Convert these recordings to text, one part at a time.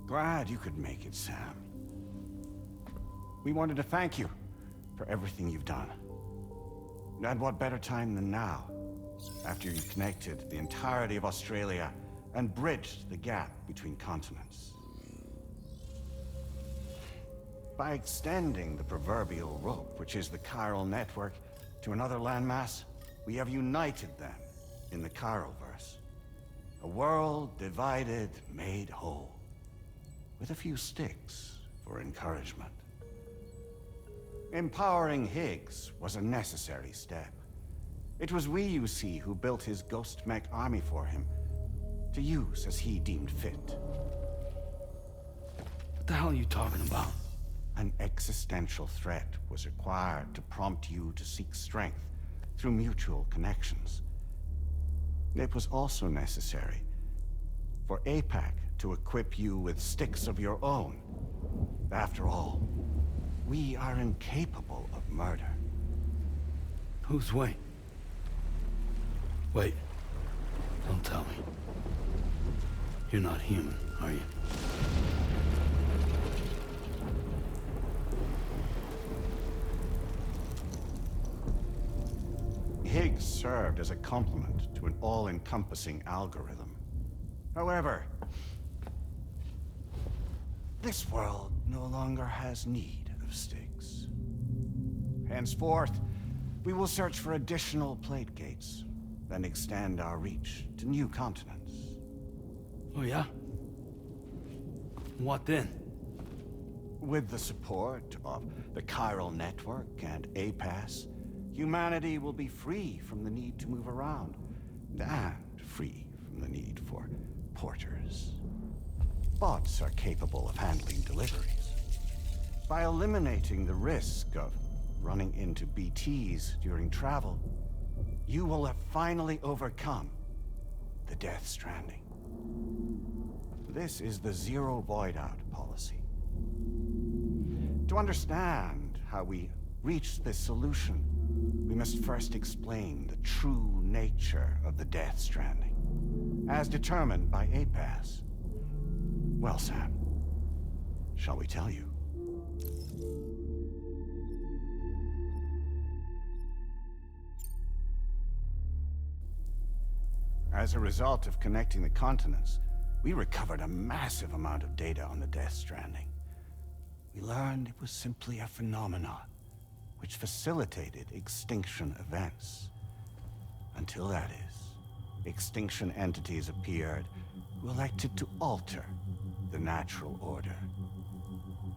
Glad you could make it, Sam. We wanted to thank you for everything you've done. And what better time than now, after you connected the entirety of Australia and bridged the gap between continents. By extending the proverbial rope, which is the chiral network, to another landmass, we have united them in the Chiralverse. A world divided, made whole, with a few sticks for encouragement. Empowering Higgs was a necessary step. It was we, you see, who built his ghost mech army for him, to use as he deemed fit. What the hell are you talking about? An existential threat was required to prompt you to seek strength through mutual connections. It was also necessary for APAC to equip you with sticks of your own. After all, we are incapable of murder. Who's we? Wait. Don't tell me. You're not human, are you? Higgs served as a complement to an all-encompassing algorithm. However, this world no longer has need of sticks. Henceforth, we will search for additional plate gates, then extend our reach to new continents. Oh yeah? What then? With the support of the chiral network and APAS, humanity will be free from the need to move around, and free from the need for porters. Bots are capable of handling deliveries. By eliminating the risk of running into BTs during travel, you will have finally overcome the Death Stranding. This is the Zero Void Out policy. To understand how we reached this solution, we must first explain the true nature of the Death Stranding, as determined by APAS. Well, Sam, shall we tell you? As a result of connecting the continents, we recovered a massive amount of data on the Death Stranding. We learned it was simply a phenomenon which facilitated extinction events. Until that is, extinction entities appeared who elected to alter the natural order.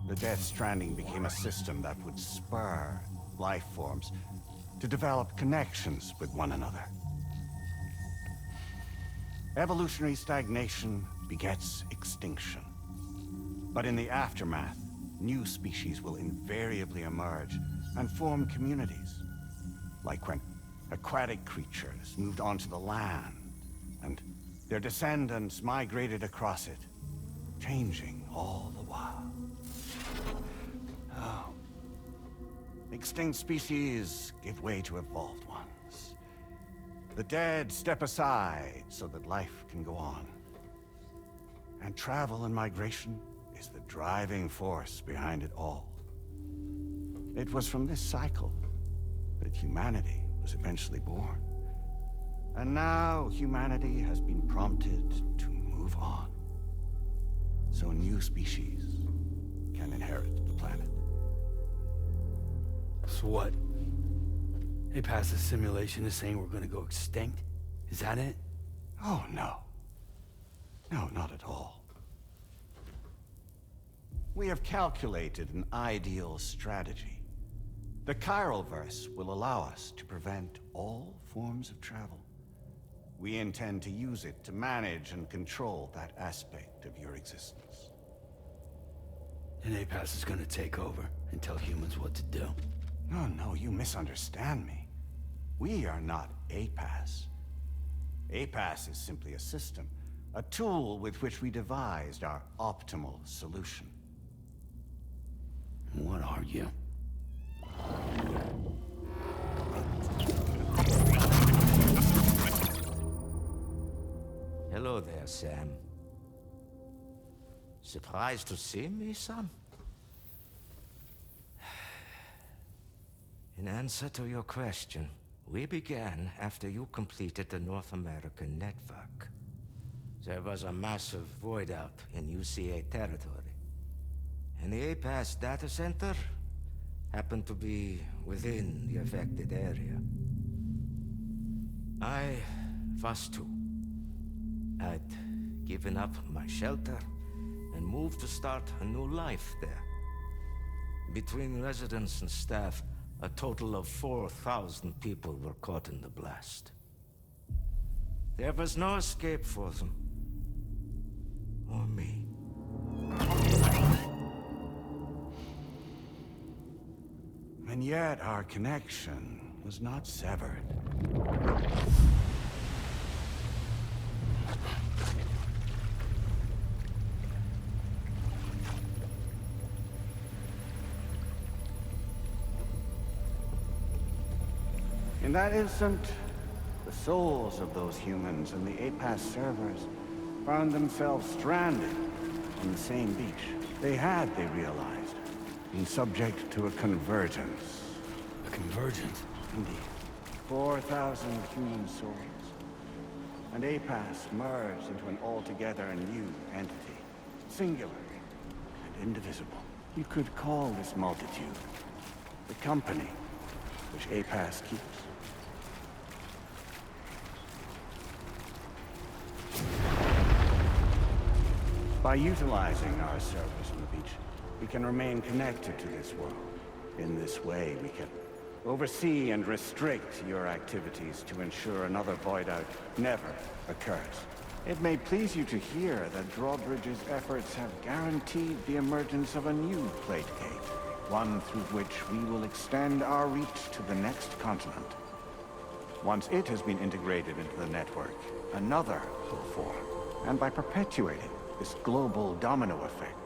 The Death Stranding became a system that would spur life forms to develop connections with one another. Evolutionary stagnation begets extinction. But in the aftermath, new species will invariably emerge and form communities. Like when aquatic creatures moved onto the land, and their descendants migrated across it, changing all the while. Oh. Extinct species give way to evolved ones. The dead step aside so that life can go on. And travel and migration is the driving force behind it all. It was from this cycle that humanity was eventually born. And now humanity has been prompted to move on, so new species can inherit the planet. So what? They passed a simulation is saying we're gonna go extinct? Is that it? Oh, no. No, not at all. We have calculated an ideal strategy. The Chiralverse will allow us to prevent all forms of travel. We intend to use it to manage and control that aspect of your existence. And APAS is gonna take over and tell humans what to do. No, you misunderstand me. We are not APAS. APAS is simply a system, a tool with which we devised our optimal solution. What are you? Hello there, Sam. Surprised to see me, son? In answer to your question, we began after you completed the North American network. There was a massive void out in UCA territory, and the APAS data center happened to be within the affected area. I was too. I'd given up my shelter and moved to start a new life there. Between residents and staff, a total of 4,000 people were caught in the blast. There was no escape for them. Or me. And yet our connection was not severed. In that instant, the souls of those humans and the APAS servers found themselves stranded on the same beach. They realized, been subject to a convergence. A convergence? Indeed. 4,000 human souls. And APAS merged into an altogether new entity. Singular and indivisible. You could call this multitude the company which APAS keeps. By utilizing our service on the beach, we can remain connected to this world. In this way, we can oversee and restrict your activities to ensure another void out never occurs. It may please you to hear that Drawbridge's efforts have guaranteed the emergence of a new plate gate, one through which we will extend our reach to the next continent. Once it has been integrated into the network, another will form. And by perpetuating this global domino effect,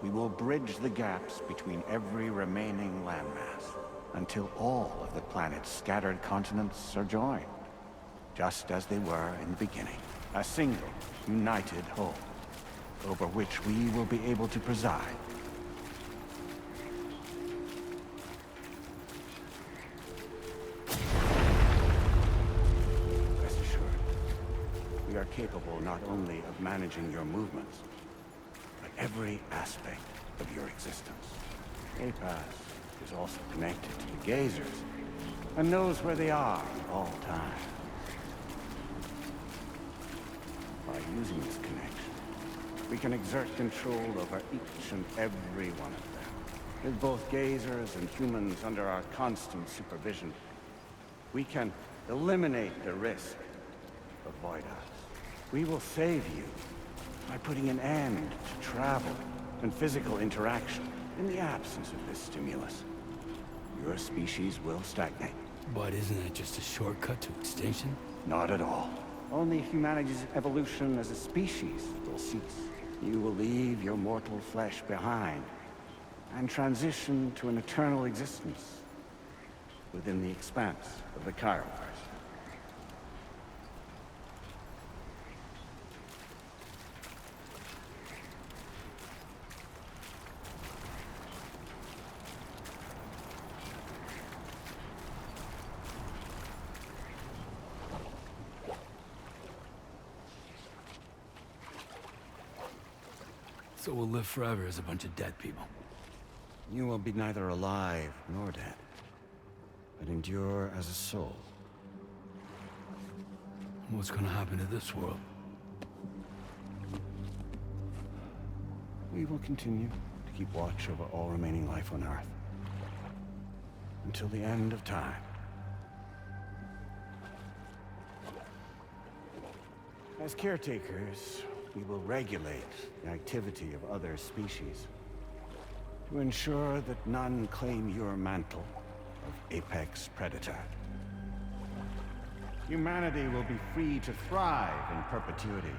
we will bridge the gaps between every remaining landmass until all of the planet's scattered continents are joined, just as they were in the beginning. A single, united whole, over which we will be able to preside. Rest assured, we are capable not only of managing your movements, but every aspect of your existence. APAS is also connected to the gazers, and knows where they are at all times. By using this connection, we can exert control over each and every one of them. With both gazers and humans under our constant supervision, we can eliminate the risk of void outs. We will save you by putting an end to travel and physical interaction. In the absence of this stimulus, your species will stagnate. But isn't that just a shortcut to extinction? Not at all. Only humanity's evolution as a species will cease. You will leave your mortal flesh behind and transition to an eternal existence within the expanse of the Chiroverse. So we'll live forever as a bunch of dead people. You will be neither alive nor dead, but endure as a soul. What's gonna happen to this world? We will continue to keep watch over all remaining life on Earth. Until the end of time. As caretakers, we will regulate the activity of other species to ensure that none claim your mantle of apex predator. Humanity will be free to thrive in perpetuity,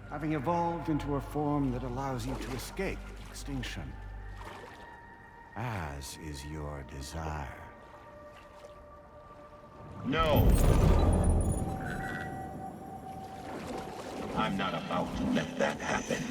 having evolved into a form that allows you to escape extinction, as is your desire. No. I'm not about to let that happen.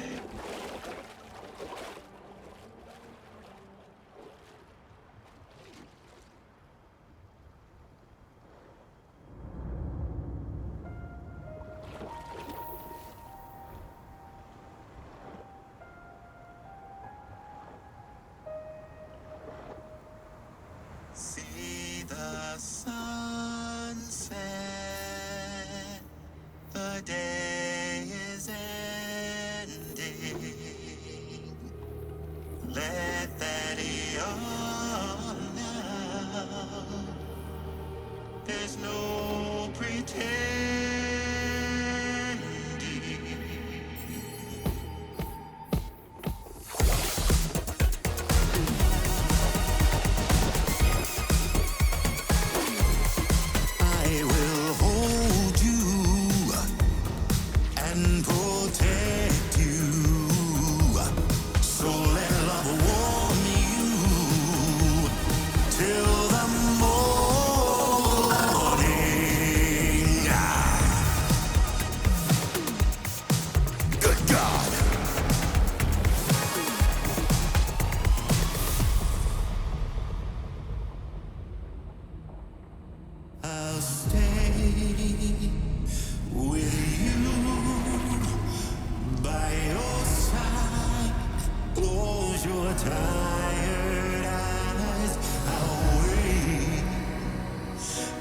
tired eyes, I'll wait,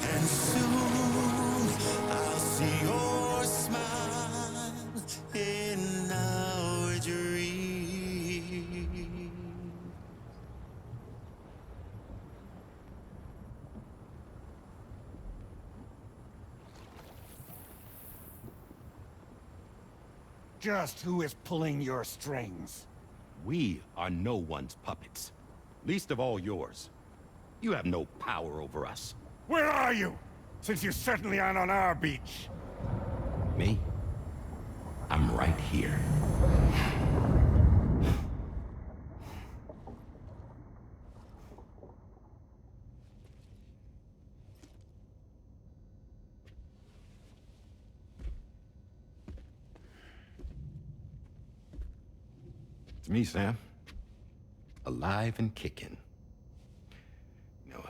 and soon I'll see your smile in our dream. Just who is pulling your strings? We are no one's puppets. Least of all yours. You have no power over us. Where are you? Since you certainly aren't on our beach. Me? I'm right here. It's me, Sam. Alive and kicking. No,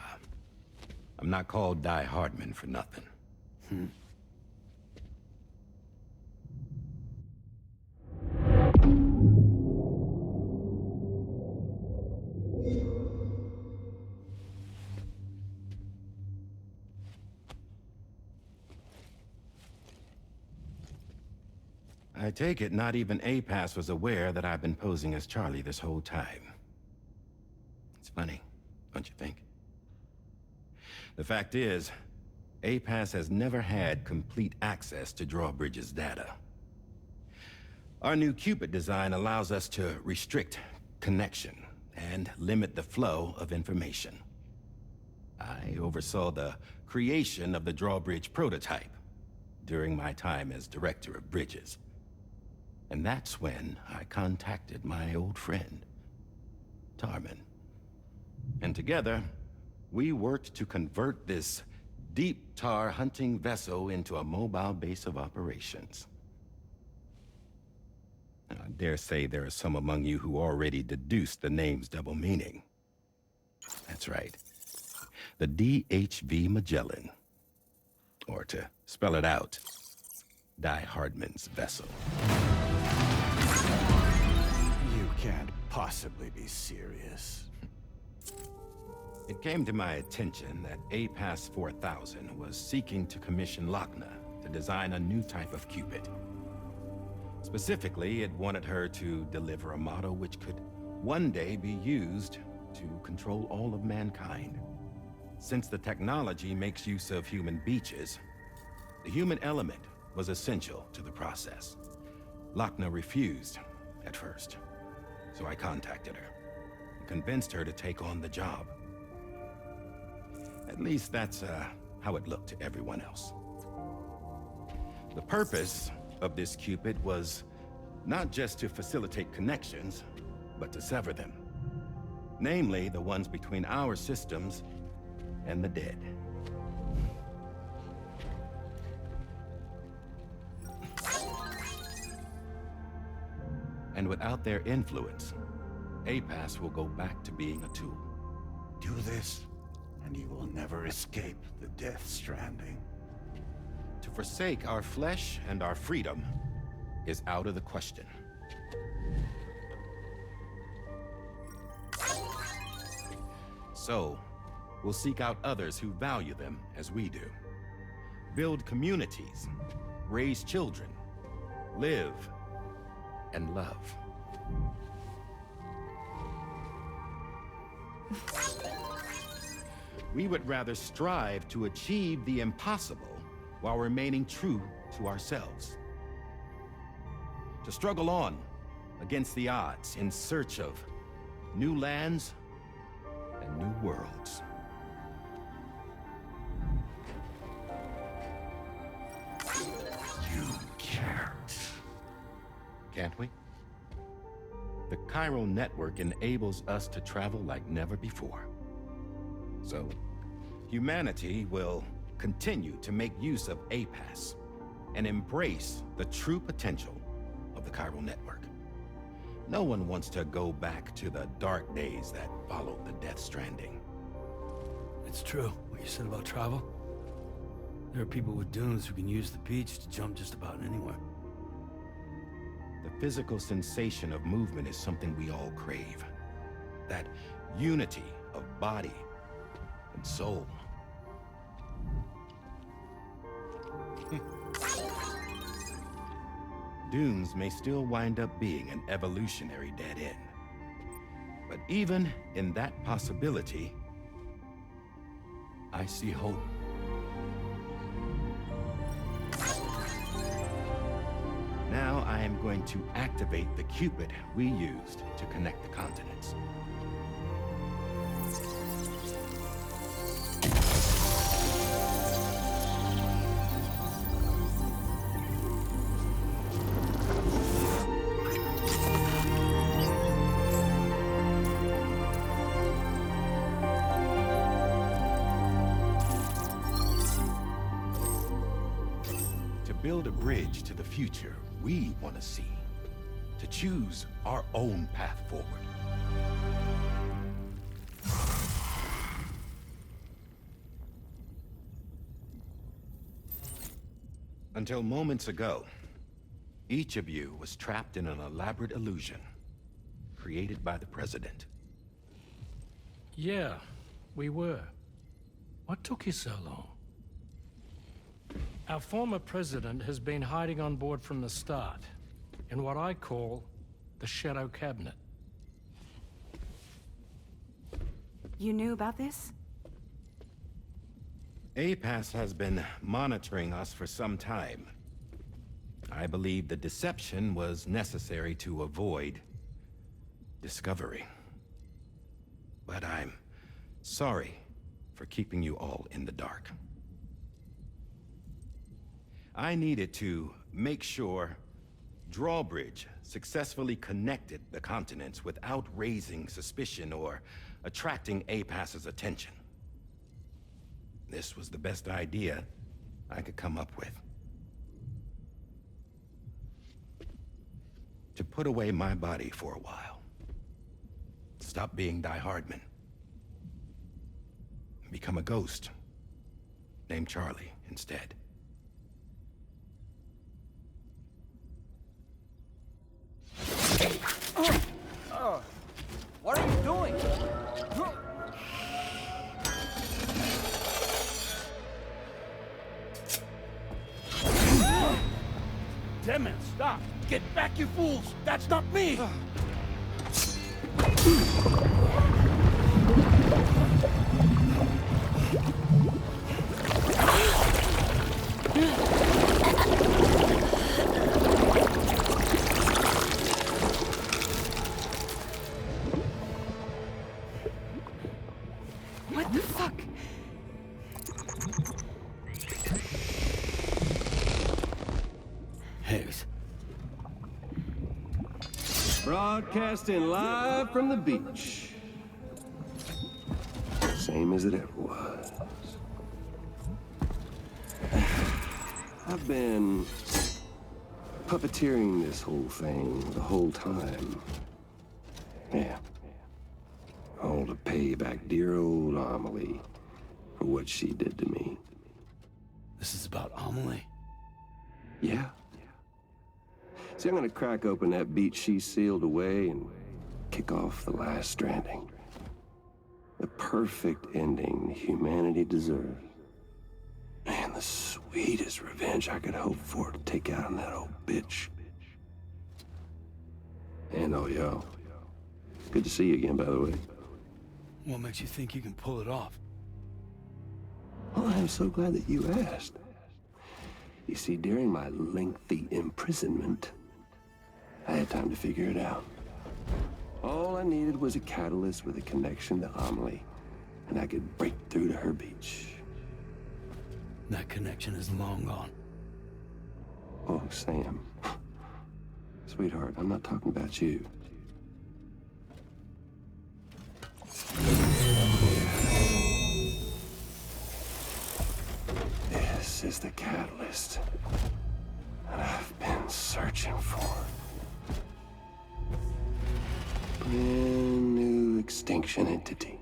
I'm not called Die Hardman for nothing. I take it not even APAS was aware that I've been posing as Charlie this whole time. It's funny, don't you think? The fact is, APAS has never had complete access to Drawbridge's data. Our new Cupid design allows us to restrict connection and limit the flow of information. I oversaw the creation of the Drawbridge prototype during my time as Director of Bridges. And that's when I contacted my old friend, Tarman. And together, we worked to convert this deep tar hunting vessel into a mobile base of operations. I dare say there are some among you who already deduced the name's double meaning. That's right. The DHV Magellan. Or to spell it out, Die Hardman's vessel. You can't possibly be serious. It came to my attention that APAS 4000 was seeking to commission Lochna to design a new type of Cupid. Specifically, it wanted her to deliver a model which could one day be used to control all of mankind. Since the technology makes use of human beaches, the human element was essential to the process. Lochna refused at first, so I contacted her and convinced her to take on the job. At least that's how it looked to everyone else. The purpose of this Cupid was not just to facilitate connections, but to sever them. Namely, the ones between our systems and the dead. And without their influence, APAS will go back to being a tool. Do this, and you will never escape the Death Stranding. To forsake our flesh and our freedom is out of the question. So, we'll seek out others who value them as we do. Build communities, raise children, live, and love. We would rather strive to achieve the impossible while remaining true to ourselves. To struggle on against the odds in search of new lands and new worlds. You can't. Can't we? The chiral network enables us to travel like never before. So, humanity will continue to make use of APAS and embrace the true potential of the chiral network. No one wants to go back to the dark days that followed the Death Stranding. It's true, what you said about travel. There are people with dunes who can use the beach to jump just about anywhere. The physical sensation of movement is something we all crave. that unity of body and soul. Dunes may still wind up being an evolutionary dead end. But even in that possibility, I see hope. Now I am going to activate the Cupid we used to connect the continents. Build a bridge to the future we want to see, to choose our own path forward. Until moments ago, each of you was trapped in an elaborate illusion created by the President. Yeah, we were. What took you so long? Our former president has been hiding on board from the start, in what I call the Shadow Cabinet. You knew about this? APAS has been monitoring us for some time. I believe the deception was necessary to avoid discovery. But I'm sorry for keeping you all in the dark. I needed to make sure Drawbridge successfully connected the continents without raising suspicion or attracting APAS's attention. This was the best idea I could come up with. To put away my body for a while. Stop being Die Hardman. Become a ghost. Named Charlie instead. What are you doing? Damn it, stop! Get back, you fools! That's not me! What the fuck? Higgs. Broadcasting live from the beach. Same as it ever was. I've been puppeteering this whole thing the whole time. Yeah. All to pay back dear old Amelie for what she did to me. This is about Amelie? Yeah. See, I'm gonna crack open that beach she sealed away and kick off the last stranding. The perfect ending humanity deserves. Man, the sweetest revenge I could hope for to take out on that old bitch. And oh, yo. Good to see you again, by the way. What makes you think you can pull it off? Well, I'm so glad that you asked. You see, during my lengthy imprisonment, I had time to figure it out. All I needed was a catalyst with a connection to Amelie, and I could break through to her beach. That connection is long gone. Oh, Sam. Sweetheart, I'm not talking about you. This is the catalyst that I've been searching for. Brand new extinction entity.